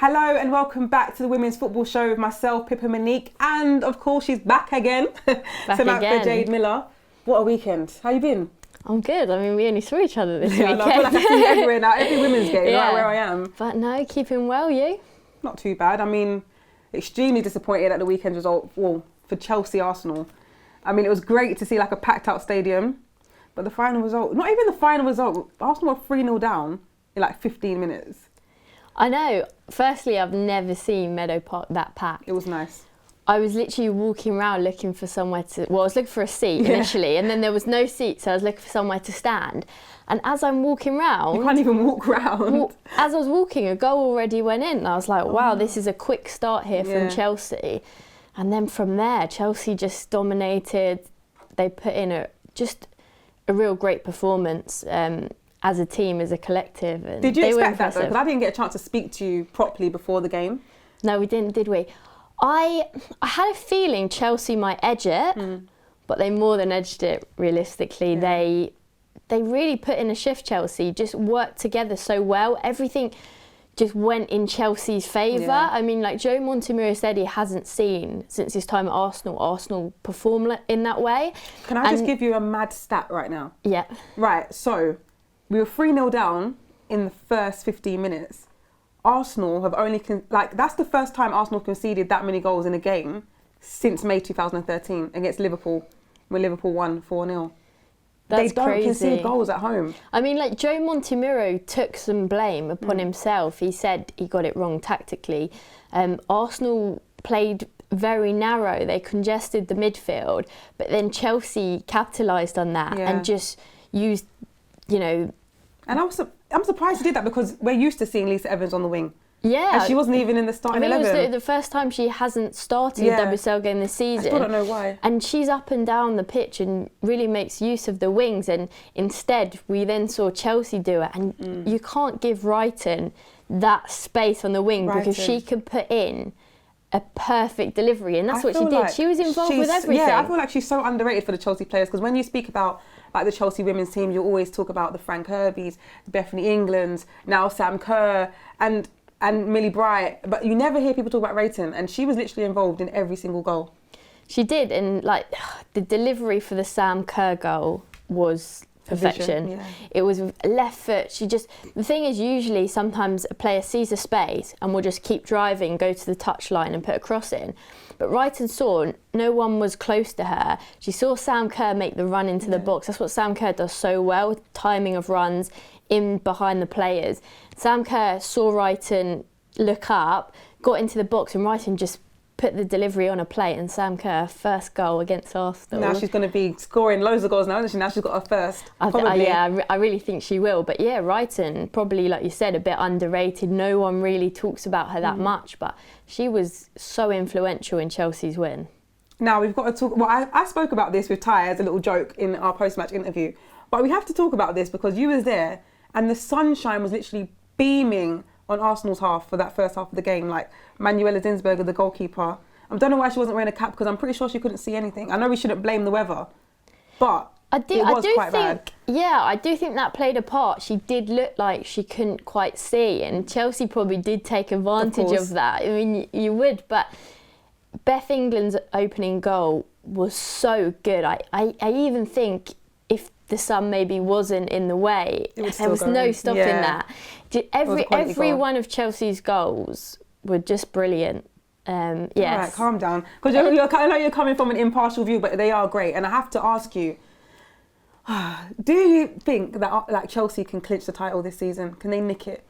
Hello and welcome back to the Women's Football Show with myself, Pippa, Monique, and of course she's back again, Samantha Jade Miller. What a weekend. How you been? I'm good. I mean, we only saw each other this weekend. I feel like I see you everywhere now, every women's game, right where I am. But no, keeping well, you? Not too bad. I mean, extremely disappointed at the weekend result, for Chelsea Arsenal. I mean, it was great to see like a packed out stadium, but the final result, not even the final result, Arsenal were 3-0 down in like 15 minutes. I know. Firstly, I've never seen Meadow Park that packed. It was nice. I was literally walking around looking for somewhere to... Well, I was looking for a seat initially, and then there was no seat, so I was looking for somewhere to stand. And as I'm walking round... You can't even walk round. As I was walking, a goal already went in. And I was like, wow, this is a quick start here from Chelsea. And then from there, Chelsea just dominated. They put in just a real great performance. As a team, as a collective. And did you expect that though? Because I didn't get a chance to speak to you properly before the game. No, we didn't, did we? I had a feeling Chelsea might edge it, but they more than edged it realistically. Yeah. They really put in a shift, Chelsea, just worked together so well. Everything just went in Chelsea's favour. Yeah. I mean, like Joe Montemurro said, he hasn't seen, since his time at Arsenal perform in that way. Can I just give you a mad stat right now? Yeah. Right, so... we were 3-0 down in the first 15 minutes. Arsenal have only... that's the first time Arsenal conceded that many goals in a game since May 2013 against Liverpool, when Liverpool won 4-0. They don't concede goals at home. I mean, like, Joe Montemurro took some blame upon himself. He said he got it wrong tactically. Arsenal played very narrow. They congested the midfield. But then Chelsea capitalised on that and just used... And I'm surprised she did that because we're used to seeing Lisa Evans on the wing. Yeah. And she wasn't even in the starting 11. It was the first time she hasn't started a WSL game this season. I still don't know why. And she's up and down the pitch and really makes use of the wings. And instead, we then saw Chelsea do it. And you can't give Wrighton that space on the wing because she can put in a perfect delivery. And that's what she did. She was involved with everything. Yeah, I feel like she's so underrated for the Chelsea players because when you speak about like the Chelsea women's team, you always talk about the Frank Kirby's, the Bethany Englands, now Sam Kerr and Millie Bright, but you never hear people talk about Wrighton, and she was literally involved in every single goal. She did, and like the delivery for the Sam Kerr goal was perfection. Yeah. It was left foot. The thing is, usually sometimes a player sees a space and will just keep driving, go to the touchline and put a cross in. But Wrighton saw no one was close to her. She saw Sam Kerr make the run into the box. That's what Sam Kerr does so well, with timing of runs in behind the players. Sam Kerr saw Wrighton look up, got into the box, and Wrighton just put the delivery on a plate, and Sam Kerr, first goal against Arsenal. Now she's going to be scoring loads of goals now, isn't she? Now she's got her first. I really think she will. But yeah, Wrighton, probably, like you said, a bit underrated. No one really talks about her that much, but she was so influential in Chelsea's win. Now, we've got to talk... Well, I spoke about this with Ty as a little joke in our post-match interview, but we have to talk about this because you was there and the sunshine was literally beaming on Arsenal's half for that first half of the game. Like Manuela Dinsberger, the goalkeeper. I don't know why she wasn't wearing a cap because I'm pretty sure she couldn't see anything. I know we shouldn't blame the weather, but it was quite bad. Yeah, I do think that played a part. She did look like she couldn't quite see, and Chelsea probably did take advantage of that. I mean, you would, but Beth England's opening goal was so good. I even think if the sun maybe wasn't in the way, there was no stopping that. Every one of Chelsea's goals were just brilliant. Yes. All right, calm down. Because I know you're coming from an impartial view, but they are great. And I have to ask you, do you think that like Chelsea can clinch the title this season? Can they nick it?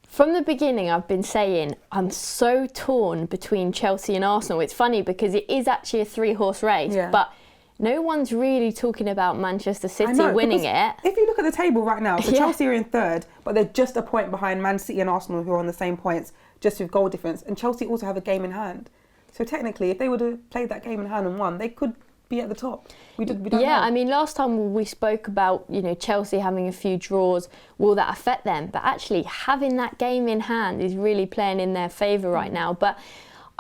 From the beginning, I've been saying I'm so torn between Chelsea and Arsenal. It's funny because it is actually a 3-horse race, but no one's really talking about Manchester City winning it. If you look at the table right now, so Chelsea are in third, but they're just a point behind Man City and Arsenal, who are on the same points, just with goal difference. And Chelsea also have a game in hand. So technically, if they would have played that game in hand and won, they could be at the top. We don't know. I mean, last time we spoke about, Chelsea having a few draws, will that affect them? But actually, having that game in hand is really playing in their favour right now. But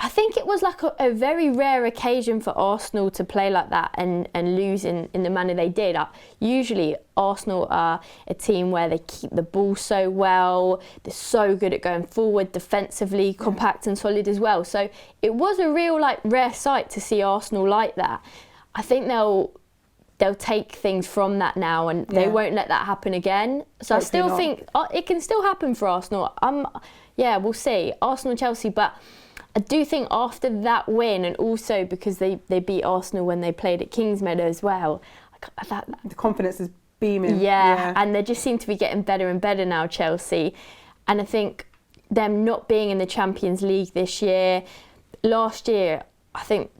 I think it was like a very rare occasion for Arsenal to play like that and lose in the manner they did. Usually Arsenal are a team where they keep the ball so well, they're so good at going forward, defensively, compact and solid as well. So it was a real like rare sight to see Arsenal like that. I think they'll take things from that now and they won't let that happen again. So hopefully I still think it can still happen for Arsenal. We'll see. Arsenal, Chelsea, but I do think after that win, and also because they beat Arsenal when they played at Kingsmeadow as well, the confidence is beaming. Yeah, and they just seem to be getting better and better now, Chelsea. And I think them not being in the Champions League this year, last year, I think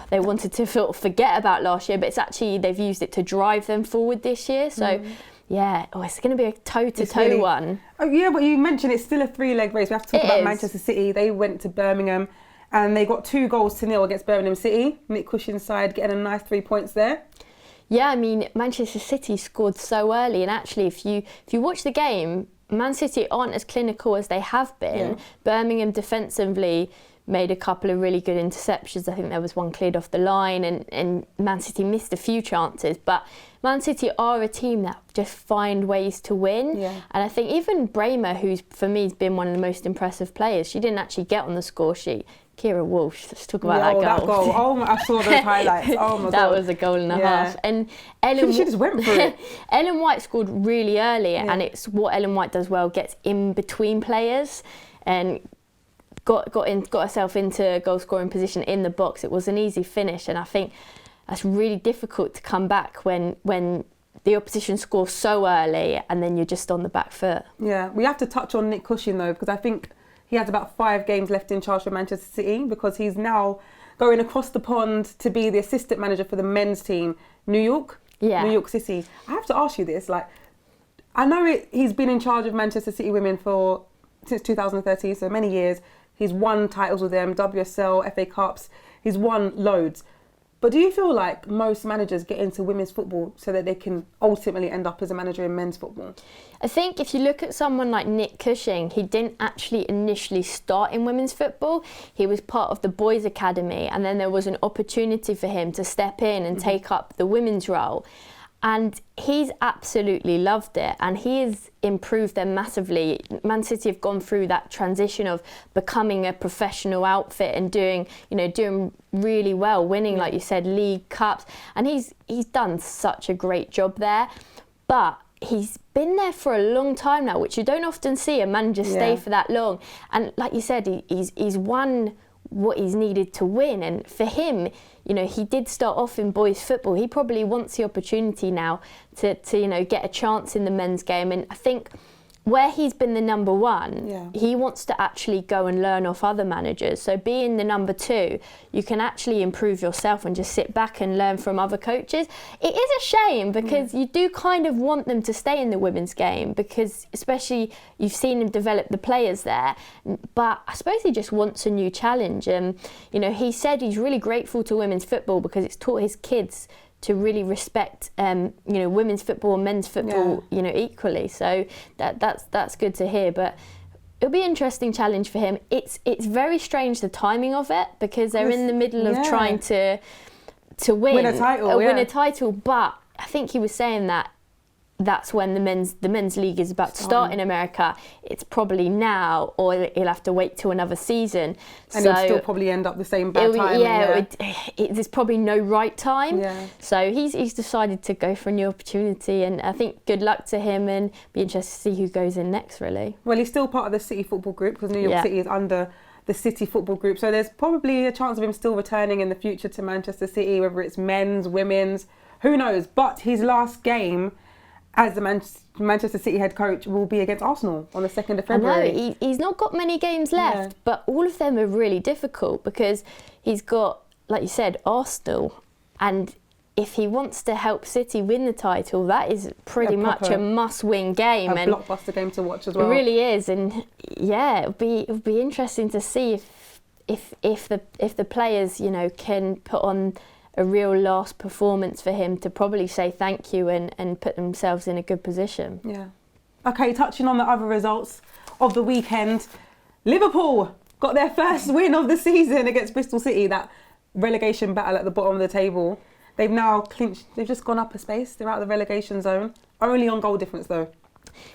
they wanted to forget about last year, but it's actually they've used it to drive them forward this year. So. It's going to be a toe-to-toe one. Oh yeah, but you mentioned it's still a 3-leg race. We have to talk about Manchester City. They went to Birmingham and they got 2-0 against Birmingham City. Nick Cushing's side getting a nice 3 points there. Yeah, I mean, Manchester City scored so early, and actually if you watch the game, Man City aren't as clinical as they have been. Yeah. Birmingham defensively made a couple of really good interceptions. I think there was one cleared off the line and Man City missed a few chances. But Man City are a team that just find ways to win. Yeah. And I think even Bremer, who's for me has been one of the most impressive players, she didn't actually get on the score sheet. Kira Walsh, let's talk about that goal. Oh, I saw those highlights. Oh my God. That was a goal and a half. And Ellen, she just went for it. Ellen White scored really early, and it's what Ellen White does well, gets in between players and got herself into goal scoring position in the box. It was an easy finish, and I think that's really difficult to come back when the opposition scores so early and then you're just on the back foot. Yeah, we have to touch on Nick Cushing though, because I think he has about 5 games left in charge for Manchester City, because he's now going across the pond to be the assistant manager for the men's team, New York City. I have to ask you this, I know he's been in charge of Manchester City women since 2013, so many years. He's won titles with them, WSL, FA Cups. He's won loads. But do you feel like most managers get into women's football so that they can ultimately end up as a manager in men's football? I think if you look at someone like Nick Cushing, he didn't actually initially start in women's football. He was part of the boys' academy, and then there was an opportunity for him to step in and take up the women's role. And he's absolutely loved it, and he has improved them massively. Man City have gone through that transition of becoming a professional outfit and doing really well, winning, like you said, league cups, and he's done such a great job there. But he's been there for a long time now, which you don't often see a manager stay for that long. And like you said, he's won what he's needed to win, and for him, he did start off in boys football. He probably wants the opportunity now to get a chance in the men's game. And I think where he's been the number one, he wants to actually go and learn off other managers. So being the number 2, you can actually improve yourself and just sit back and learn from other coaches. It is a shame because you do kind of want them to stay in the women's game, because especially you've seen him develop the players there. But I suppose he just wants a new challenge. And, he said he's really grateful to women's football because it's taught his kids to really respect, women's football and men's football, equally. So that's good to hear. But it'll be an interesting challenge for him. It's very strange, the timing of it, because they're in the middle of trying to win a title. But I think he was saying that that's when the men's league is about to start in America. It's probably now, or he'll have to wait till another season. And it'll still probably end up the same bad time. There's probably no right time. Yeah. So he's decided to go for a new opportunity, and I think good luck to him, and be interested to see who goes in next, really. Well, he's still part of the City Football Group, because New York City is under the City Football Group. So there's probably a chance of him still returning in the future to Manchester City, whether it's men's, women's, who knows. But his last game as the Manchester City head coach will be against Arsenal on the 2nd of February. I know, he's not got many games left, but all of them are really difficult, because he's got, like you said, Arsenal, and if he wants to help City win the title, that is pretty much a must-win game. A blockbuster game to watch as well. It really is, and it'll be interesting to see if the players, can put on a real last performance for him to probably say thank you and put themselves in a good position. Yeah. Okay, touching on the other results of the weekend, Liverpool got their first win of the season against Bristol City, that relegation battle at the bottom of the table. They've now clinched, they've just gone up a space. They're out of the relegation zone. Only on goal difference though.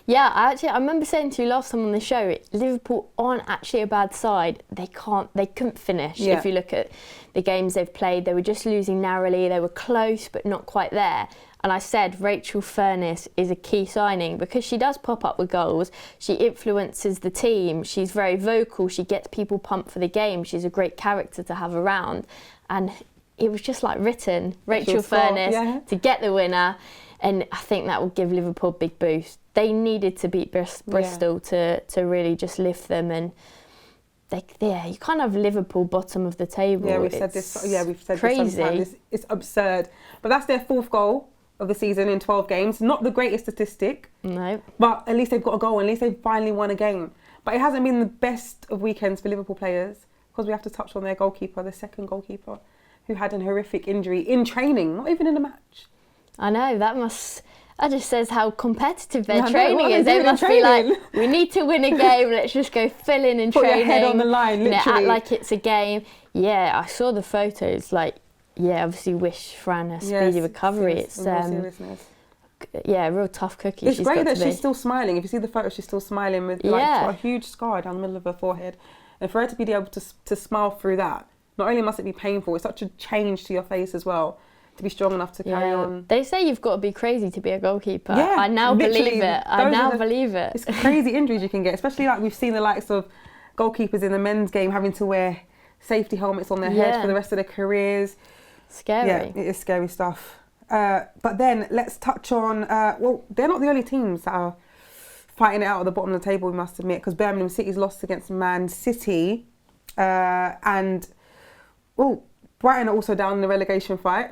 Yeah, I remember saying to you last time on the show, Liverpool aren't actually a bad side. They couldn't finish. Yeah. If you look at the games they've played, they were just losing narrowly. They were close, but not quite there. And I said Rachel Furness is a key signing because she does pop up with goals. She influences the team. She's very vocal. She gets people pumped for the game. She's a great character to have around. And it was just like written, Rachel Furness to get the winner. And I think that will give Liverpool a big boost. They needed to beat Bristol to really just lift them. And you can't have Liverpool bottom of the table. Yeah, we've said this. Yeah, we've said crazy. This sometimes. It's absurd. But that's their 4th goal of the season in 12 games. Not the greatest statistic. No. But at least they've got a goal. At least they've finally won a game. But it hasn't been the best of weekends for Liverpool players because we have to touch on their goalkeeper, the second goalkeeper, who had an horrific injury in training, not even in a match. I know, that just says how competitive their training is. They must be like, we need to win a game, let's just go fill in and Put training. Your head on the line, literally. Act like it's a game. Yeah, I saw the photos, obviously wish Fran a speedy recovery. It's real tough cookie. It's great that she's still smiling. If you see the photo, she's still smiling with a huge scar down the middle of her forehead. And for her to be able to smile through that, not only must it be painful, it's such a change to your face as well, to be strong enough to carry on. They say you've got to be crazy to be a goalkeeper. Yeah, I now believe it. It's crazy injuries you can get, especially like we've seen the likes of goalkeepers in the men's game having to wear safety helmets on their head for the rest of their careers. Scary. Yeah, it is scary stuff. But then let's touch on, they're not the only teams that are fighting it out at the bottom of the table, we must admit, because Birmingham City's lost against Man City. And Brighton are also down in the relegation fight.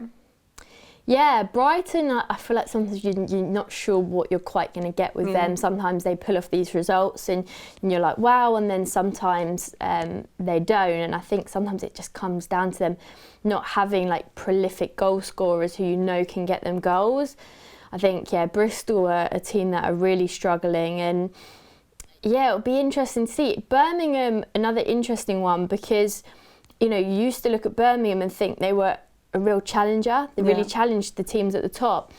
Yeah, Brighton, I feel like sometimes you're not sure what you're quite going to get with them. Sometimes they pull off these results and you're like, wow, and then sometimes they don't. And I think sometimes it just comes down to them not having prolific goal scorers who can get them goals. I think, Bristol are a team that are really struggling, and it'll be interesting to see. Birmingham, another interesting one, because, you used to look at Birmingham and think they were a real challenger. They really challenged the teams at the top.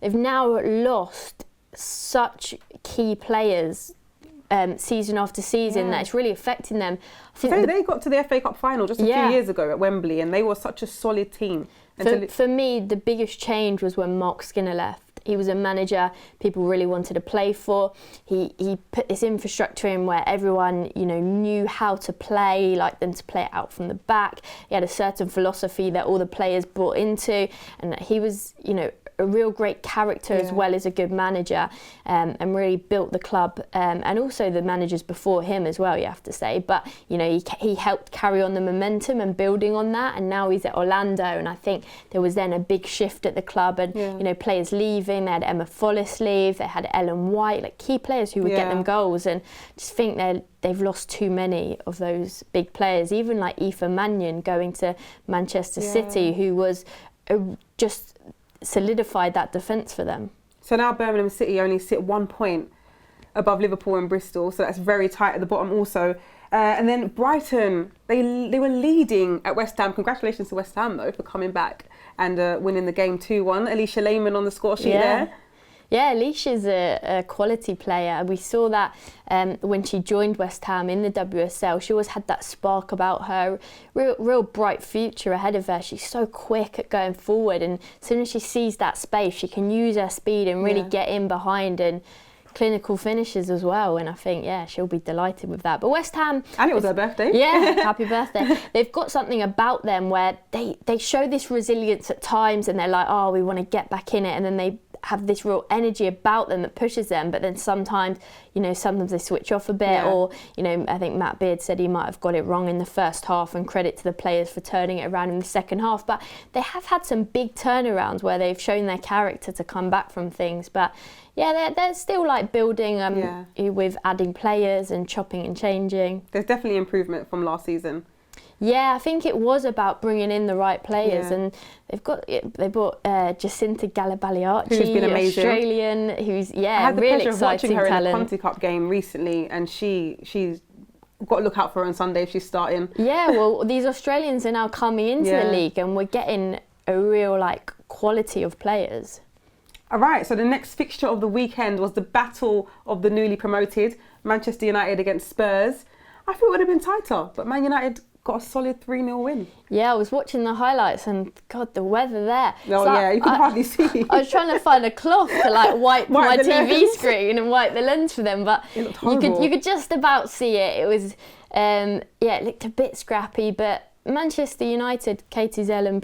They've now lost such key players season after season that it's really affecting them. I think they got to the FA Cup final just a few years ago at Wembley, and they were such a solid team. For me, the biggest change was when Mark Skinner left. He was a manager people really wanted to play for. He put this infrastructure in where everyone, knew how to play. He liked them to play it out from the back. He had a certain philosophy that all the players bought into, and that he was, a real great character as well as a good manager, and really built the club, and also the managers before him as well, you have to say. But he helped carry on the momentum and building on that, and now he's at Orlando, and I think there was then a big shift at the club, and players leaving. They had Emma Follis leave, they had Ellen White, key players who would get them goals, and just think they've lost too many of those big players. Even like Aoife Mannion going to Manchester City, who was just solidified that defence for them. So now Birmingham City only sit 1 point above Liverpool and Bristol, so that's very tight at the bottom also. And then Brighton, they were leading at West Ham. Congratulations to West Ham though for coming back and winning the game 2-1. Alicia Lehmann on the score sheet there. Yeah, Alicia's a quality player. We saw that when she joined West Ham in the WSL. She always had that spark about her, real bright future ahead of her. She's so quick at going forward, and as soon as she sees that space, she can use her speed and really get in behind, and clinical finishes as well. And I think, she'll be delighted with that. But West Ham... And it was her birthday. Yeah, happy birthday. They've got something about them where they show this resilience at times, and they're like, oh, we want to get back in it, and then they have this real energy about them that pushes them, but then sometimes they switch off a bit, or I think Matt Beard said he might have got it wrong in the first half, and credit to the players for turning it around in the second half. But they have had some big turnarounds where they've shown their character to come back from things. But they're still building with adding players and chopping and changing. There's definitely improvement from last season. Yeah, I think it was about bringing in the right players, and they bought Jacinta Galibagliacci, who's been amazing, Australian, who's I had the really pleasure of watching exciting her talent. in the Conti Cup game recently, and she's we've got to look out for her on Sunday if she's starting. Yeah, well, these Australians are now coming into the league and we're getting a real quality of players. All right, so the next fixture of the weekend was the battle of the newly promoted Manchester United against Spurs. I thought it would have been tighter, but Man United got a solid 3-0 win. Yeah, I was watching the highlights and God, the weather there. Oh yeah, you can hardly see. I was trying to find a cloth to wipe my TV screen and wipe the lens for them, but it looked horrible. You could just about see it. It was it looked a bit scrappy, but Manchester United, Katie Zellin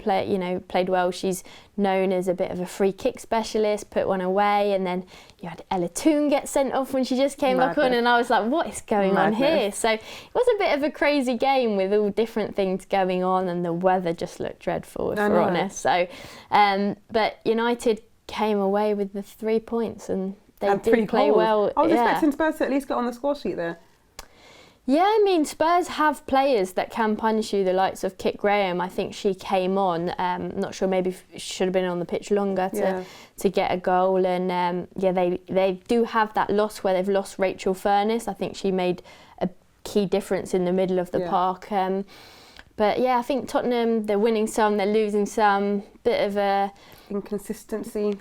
played well. She's known as a bit of a free kick specialist, put one away, and then you had Ella Toone get sent off when she just came back on, and I was like, what is going on here? So it was a bit of a crazy game with all different things going on, and the weather just looked dreadful, if we're honest. So, but United came away with the 3 points, and they did play well. I was expecting Spurs to at least get on the score sheet there. Yeah, I mean, Spurs have players that can punish you, the likes of Kit Graham. I think she came on, not sure, maybe should have been on the pitch longer to get a goal. And they do have that loss where they've lost Rachel Furness. I think she made a key difference in the middle of the park. But yeah, I think Tottenham, they're winning some, they're losing some, bit of a inconsistency.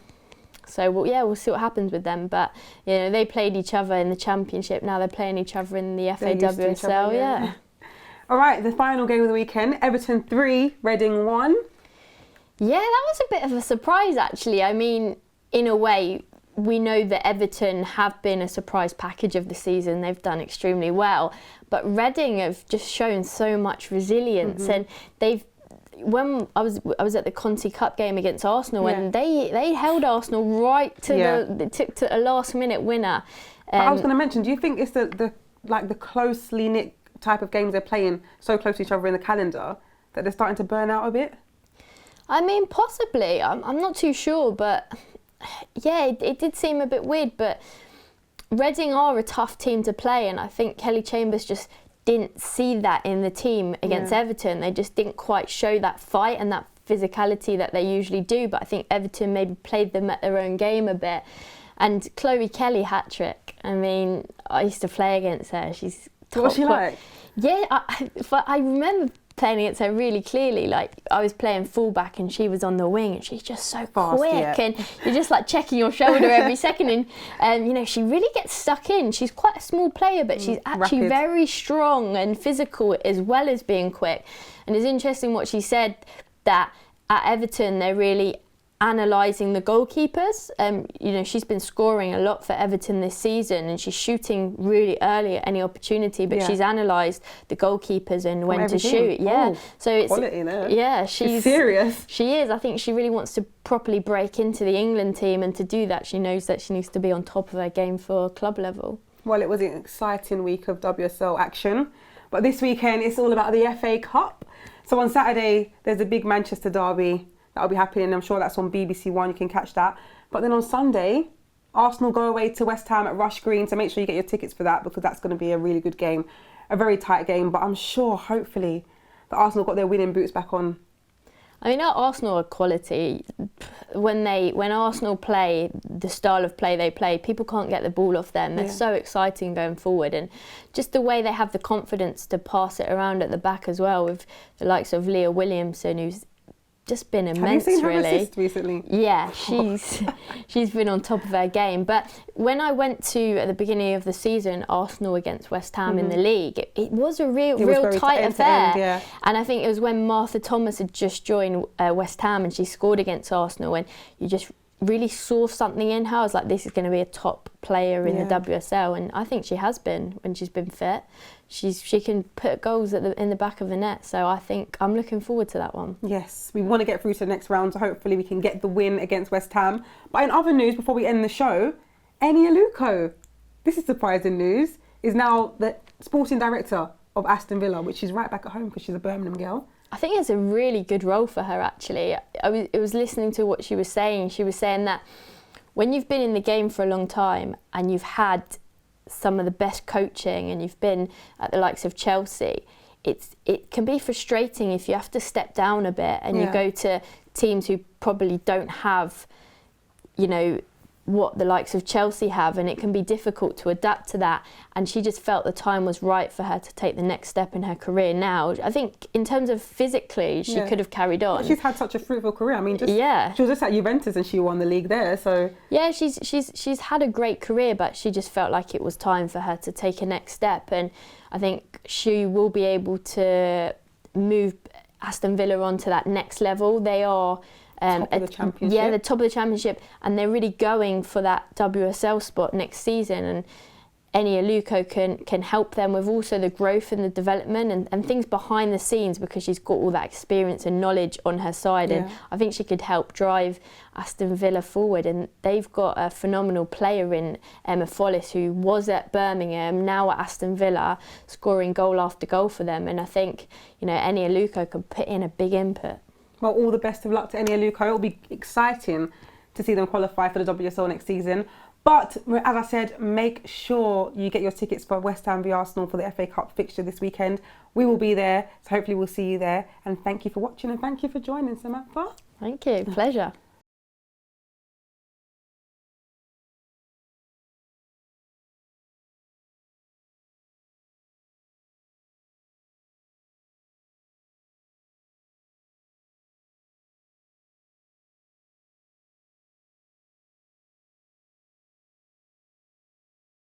So we'll see what happens with them. But they played each other in the Championship. Now they're playing each other in the FA WSL. Yeah. All right, the final game of the weekend: Everton 3, Reading 1. Yeah, that was a bit of a surprise, actually. I mean, in a way, we know that Everton have been a surprise package of the season. They've done extremely well, but Reading have just shown so much resilience, and they've. When I was at the Conti Cup game against Arsenal, and they held Arsenal right to they took to a last minute winner. I was going to mention, do you think it's the closely knit type of games they're playing so close to each other in the calendar that they're starting to burn out a bit? I mean, possibly. I'm not too sure, but yeah, it did seem a bit weird. But Reading are a tough team to play, and I think Kelly Chambers just didn't see that in the team against Everton. They just didn't quite show that fight and that physicality that they usually do. But I think Everton maybe played them at their own game a bit. And Chloe Kelly hat-trick. I mean, I used to play against her. She's top. What's she like? Yeah, I remember playing against her really clearly. I was playing fullback and she was on the wing, and she's just so fast, quick, and you're just checking your shoulder every second. And she really gets stuck in. She's quite a small player, but she's actually very strong and physical as well as being quick. And it's interesting what she said, that at Everton they're really analysing the goalkeepers. She's been scoring a lot for Everton this season, and she's shooting really early at any opportunity, but she's analysed the goalkeepers and when to shoot. Yeah. So it's quality there. Yeah, she's serious. She is. I think she really wants to properly break into the England team, and to do that she knows that she needs to be on top of her game for club level. Well, it was an exciting week of WSL action, but this weekend it's all about the FA Cup. So on Saturday there's a big Manchester derby that'll be happening. I'm sure that's on BBC One. You can catch that. But then on Sunday, Arsenal go away to West Ham at Rush Green. So make sure you get your tickets for that, because that's going to be a really good game, a very tight game. But I'm sure, hopefully, that Arsenal got their winning boots back on. I mean, our Arsenal are quality. When Arsenal play the style of play they play, people can't get the ball off them. They're so exciting going forward, and just the way they have the confidence to pass it around at the back as well, with the likes of Leah Williamson, who's just been immense. Have you seen her really assist recently? Yeah, she's been on top of her game. But when I went to, at the beginning of the season, Arsenal against West Ham in the league, it was a real tight affair. And I think it was when Martha Thomas had just joined West Ham and she scored against Arsenal, and you just really saw something in her. I was like, this is going to be a top player in the WSL, and I think she has been when she's been fit. She can put goals in the back of the net, so I think I'm looking forward to that one. Yes, we want to get through to the next round, so hopefully we can get the win against West Ham. But in other news, before we end the show, Eni Aluko, this is surprising news, is now the sporting director of Aston Villa, which is right back at home because she's a Birmingham girl. I think it's a really good role for her, actually. I was listening to what she was saying. She was saying that when you've been in the game for a long time and you've had some of the best coaching and you've been at the likes of Chelsea, it can be frustrating if you have to step down a bit and you go to teams who probably don't have, what the likes of Chelsea have, and it can be difficult to adapt to that. And she just felt the time was right for her to take the next step in her career now. I think in terms of physically, she could have carried on. Well, she's had such a fruitful career. I mean, she was just at Juventus and she won the league there. So yeah, she's had a great career, but she just felt like it was time for her to take a next step. And I think she will be able to move Aston Villa on to that next level. They are top of the championship. Yeah, the top of the championship, and they're really going for that WSL spot next season. And Eni Aluko can help them with also the growth and the development and things behind the scenes, because she's got all that experience and knowledge on her side. And I think she could help drive Aston Villa forward. And they've got a phenomenal player in Emma Follis, who was at Birmingham, now at Aston Villa, scoring goal after goal for them. And I think, Eni Aluko can put in a big input. Well, all the best of luck to Eni Aluko. It'll be exciting to see them qualify for the WSL next season. But as I said, make sure you get your tickets for West Ham v Arsenal for the FA Cup fixture this weekend. We will be there, so hopefully we'll see you there. And thank you for watching, and thank you for joining, Samantha. Thank you, pleasure.